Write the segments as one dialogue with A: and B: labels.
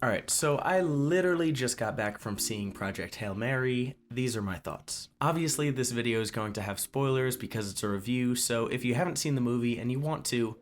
A: Alright, so I literally just got back from seeing Project Hail Mary. These are my thoughts. Obviously, this video is going to have spoilers because it's a review, so if you haven't seen the movie and you want to,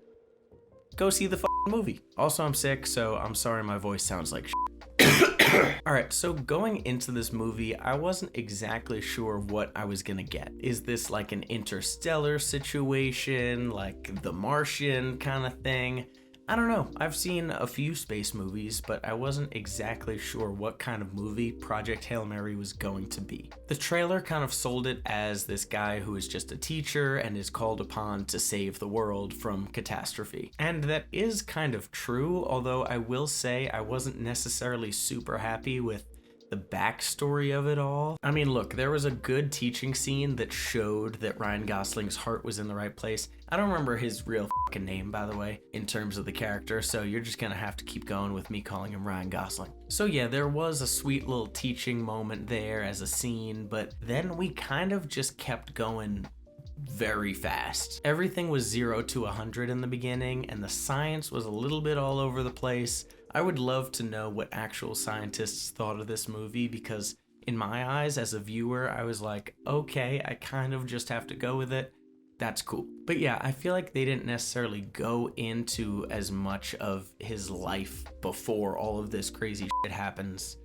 A: go see the movie. Also, I'm sick, so I'm sorry my voice sounds like shit. Alright, so going into this movie, I wasn't exactly sure what I was gonna get. Is this like an interstellar situation, like The Martian kind of thing? I don't know. I've seen a few space movies, but I wasn't exactly sure what kind of movie Project Hail Mary was going to be. The trailer kind of sold it as this guy who is just a teacher and is called upon to save the world from catastrophe. And that is kind of true, although I will say I wasn't necessarily super happy with the backstory of it all. I mean, look, there was a good teaching scene that showed that Ryan Gosling's heart was in the right place. I don't remember his real fucking name, by the way, in terms of the character, so you're just gonna have to keep going with me calling him Ryan Gosling. So yeah, there was a sweet little teaching moment there as a scene, but then we kind of just kept going very fast. Everything was 0 to 100 in the beginning, and the science was a little bit all over the place. I would love to know what actual scientists thought of this movie, because in my eyes as a viewer, I was like, okay, I kind of just have to go with it. That's cool. But yeah, I feel like they didn't necessarily go into as much of his life before all of this crazy shit happens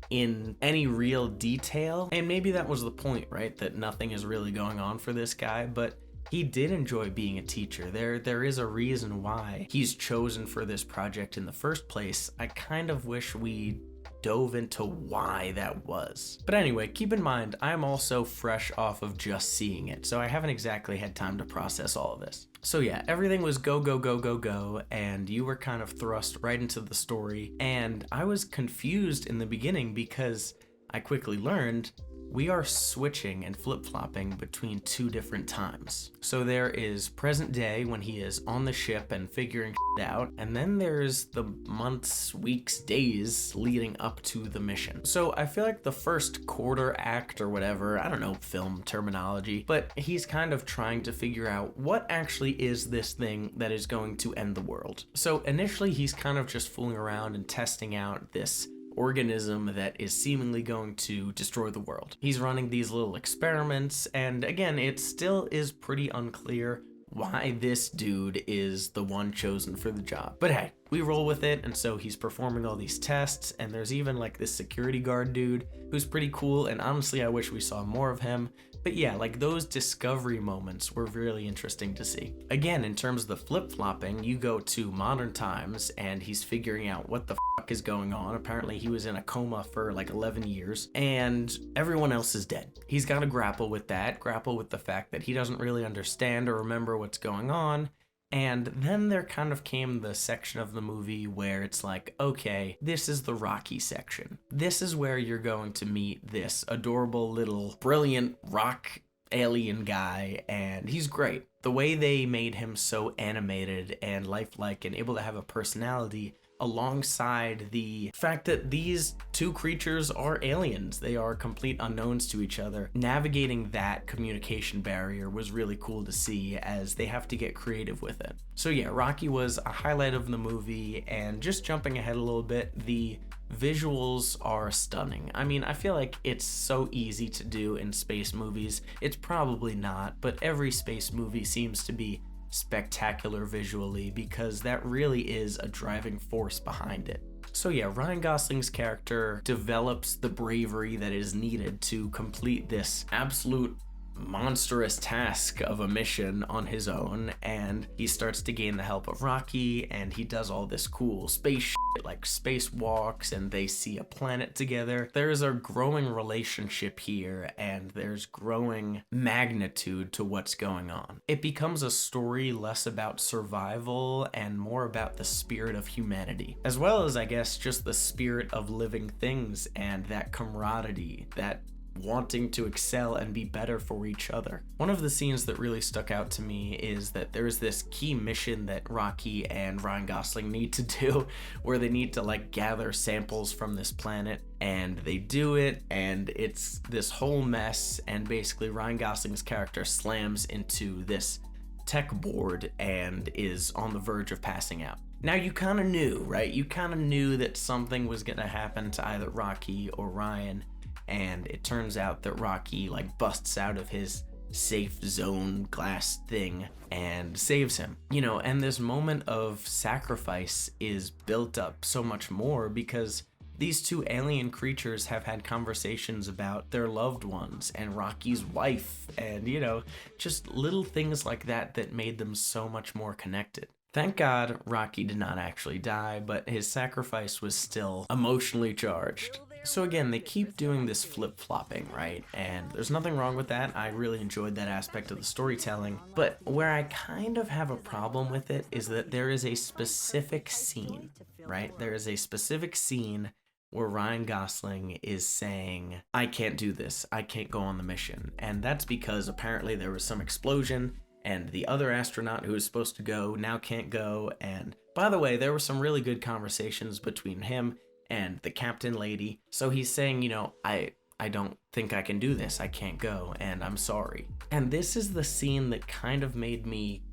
A: in any real detail. And maybe that was the point, right? That nothing is really going on for this guy, but he did enjoy being a teacher. There is a reason why he's chosen for this project in the first place. I kind of wish we dove into why that was. But anyway, keep in mind, I'm also fresh off of just seeing it, so I haven't exactly had time to process all of this. So yeah, everything was go, go, go, go, go, and you were kind of thrust right into the story, and I was confused in the beginning because I quickly learned we are switching and flip-flopping between two different times. So there is present day when he is on the ship and figuring shit out, and then there's the months, weeks, days leading up to the mission. So I feel like the first quarter act or whatever, I don't know film terminology, but he's kind of trying to figure out what actually is this thing that is going to end the world. So initially he's kind of just fooling around and testing out this organism that is seemingly going to destroy the world. He's running these little experiments, and again, it still is pretty unclear why this dude is the one chosen for the job. But hey, we roll with it, and so he's performing all these tests, and there's even like this security guard dude who's pretty cool, and honestly, I wish we saw more of him. But yeah, like those discovery moments were really interesting to see. Again, in terms of the flip-flopping, you go to modern times and he's figuring out what the fuck is going on. Apparently he was in a coma for like 11 years and everyone else is dead. He's got to grapple with that, grapple with the fact that he doesn't really understand or remember what's going on. And then there kind of came the section of the movie where it's like, okay, this is the Rocky section. This is where you're going to meet this adorable little brilliant rock alien guy, and he's great. The way they made him so animated and lifelike and able to have a personality alongside the fact that these two creatures are aliens. They are complete unknowns to each other. Navigating that communication barrier was really cool to see as they have to get creative with it. So yeah, Rocky was a highlight of the movie, and just jumping ahead a little bit, the visuals are stunning. I mean, I feel like it's so easy to do in space movies. It's probably not, but every space movie seems to be spectacular visually because that really is a driving force behind it. So yeah, Ryan Gosling's character develops the bravery that is needed to complete this absolute monstrous task of a mission on his own, and he starts to gain the help of Rocky, and he does all this cool space shit like spacewalks, and they see a planet together. There's a growing relationship here, and there's growing magnitude to what's going on. It becomes a story less about survival and more about the spirit of humanity, as well as, I guess, just the spirit of living things and that camaraderie, that wanting to excel and be better for each other. One of the scenes that really stuck out to me is that there's this key mission that Rocky and Ryan Gosling need to do where they need to like gather samples from this planet, and they do it, and it's this whole mess, and basically Ryan Gosling's character slams into this tech board and is on the verge of passing out. Now you kind of knew, right? You kind of knew that something was gonna happen to either Rocky or Ryan, and it turns out that Rocky like busts out of his safe zone glass thing and saves him. You know, and this moment of sacrifice is built up so much more because these two alien creatures have had conversations about their loved ones and Rocky's wife and, you know, just little things like that that made them so much more connected. Thank God Rocky did not actually die, but his sacrifice was still emotionally charged. So again, they keep doing this flip-flopping, right? And there's nothing wrong with that. I really enjoyed that aspect of the storytelling. But where I kind of have a problem with it is that there is a specific scene, right? There is a specific scene where Ryan Gosling is saying, I can't do this, I can't go on the mission. And that's because apparently there was some explosion and the other astronaut who was supposed to go now can't go. And by the way, there were some really good conversations between him and the captain lady. So he's saying, you know, I don't think I can do this, I can't go, and I'm sorry. And this is the scene that kind of made me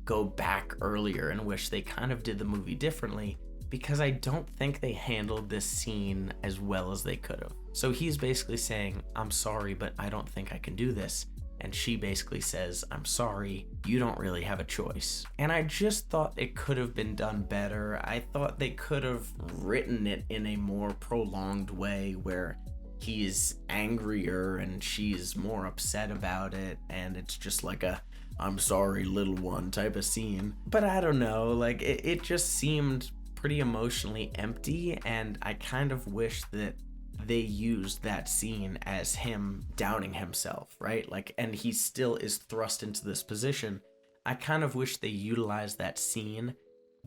A: go back earlier and wish they kind of did the movie differently, because I don't think they handled this scene as well as they could have. So he's basically saying, I'm sorry, but I don't think I can do this. And she basically says, I'm sorry, you don't really have a choice. And I just thought it could have been done better. I thought they could have written it in a more prolonged way where he's angrier and she's more upset about it. And it's just like a, I'm sorry, little one type of scene. But I don't know, like it just seemed pretty emotionally empty. And I kind of wish that they used that scene as him doubting himself, right? Like, and he still is thrust into this position. I kind of wish they utilized that scene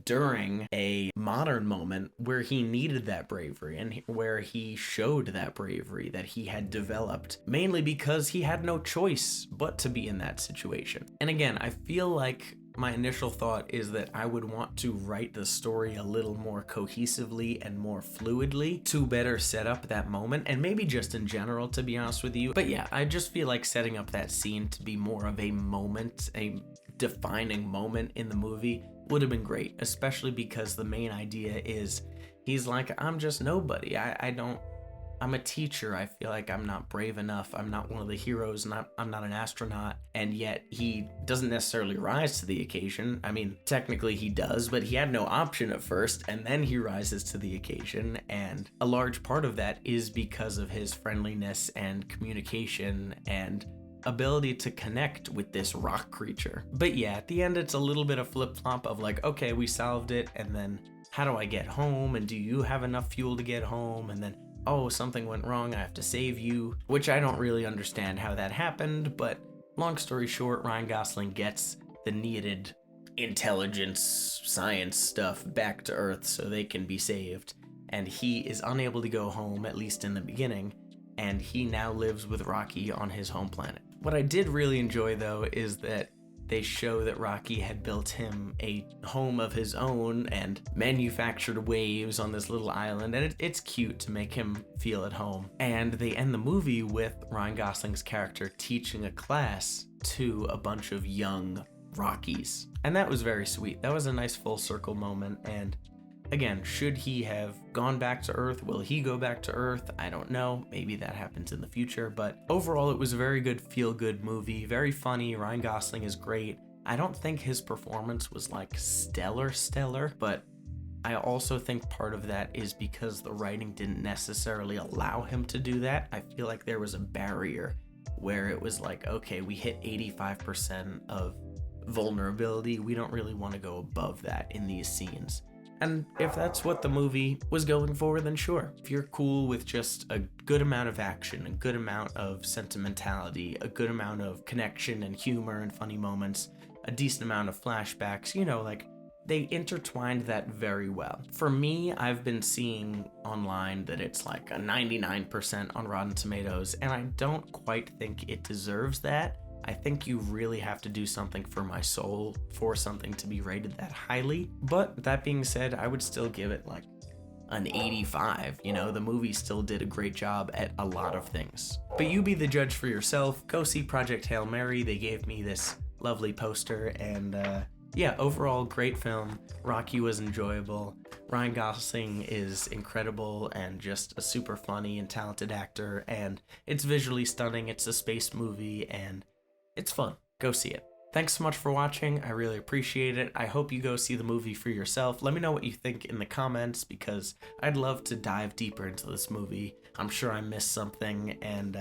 A: during a modern moment where he needed that bravery and where he showed that bravery that he had developed, mainly because he had no choice but to be in that situation. And again, I feel like my initial thought is that I would want to write the story a little more cohesively and more fluidly to better set up that moment, and maybe just in general, to be honest with you. But yeah, I just feel like setting up that scene to be more of a moment, a defining moment in the movie would have been great, especially because the main idea is he's like, I'm just nobody. I'm a teacher. I feel like I'm not brave enough. I'm not one of the heroes. I'm not an astronaut. And yet he doesn't necessarily rise to the occasion. I mean, technically he does, but he had no option at first. And then he rises to the occasion. And a large part of that is because of his friendliness and communication and ability to connect with this rock creature. But yeah, at the end, it's a little bit of flip-flop of like, okay, we solved it. And then how do I get home? And do you have enough fuel to get home? And then, oh, something went wrong, I have to save you, which I don't really understand how that happened, but long story short, Ryan Gosling gets the needed intelligence, science stuff back to Earth so they can be saved, and he is unable to go home, at least in the beginning, and he now lives with Rocky on his home planet. What I did really enjoy, though, is that they show that Rocky had built him a home of his own and manufactured waves on this little island, and it's cute to make him feel at home. And they end the movie with Ryan Gosling's character teaching a class to a bunch of young Rockies. And that was very sweet. That was a nice full circle moment. And again, should he have gone back to Earth? Will he go back to Earth? I don't know. Maybe that happens in the future. But overall, it was a very good feel-good movie. Very funny. Ryan Gosling is great. I don't think his performance was like stellar, but I also think part of that is because the writing didn't necessarily allow him to do that. I feel like there was a barrier where it was like, okay, we hit 85% of vulnerability. We don't really want to go above that in these scenes. And if that's what the movie was going for, then sure. If you're cool with just a good amount of action, a good amount of sentimentality, a good amount of connection and humor and funny moments, a decent amount of flashbacks, you know, like they intertwined that very well. For me, I've been seeing online that it's like a 99% on Rotten Tomatoes, and I don't quite think it deserves that. I think you really have to do something for my soul for something to be rated that highly. But that being said, I would still give it like an 85. You know, the movie still did a great job at a lot of things. But you be the judge for yourself. Go see Project Hail Mary. They gave me this lovely poster, and Yeah, overall, great film. Rocky was enjoyable. Ryan Gosling is incredible and just a super funny and talented actor, and it's visually stunning. It's a space movie, and it's fun. Go see it. Thanks so much for watching. I really appreciate it. I hope you go see the movie for yourself. Let me know what you think in the comments because I'd love to dive deeper into this movie. I'm sure I missed something, and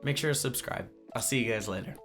A: make sure to subscribe. I'll see you guys later.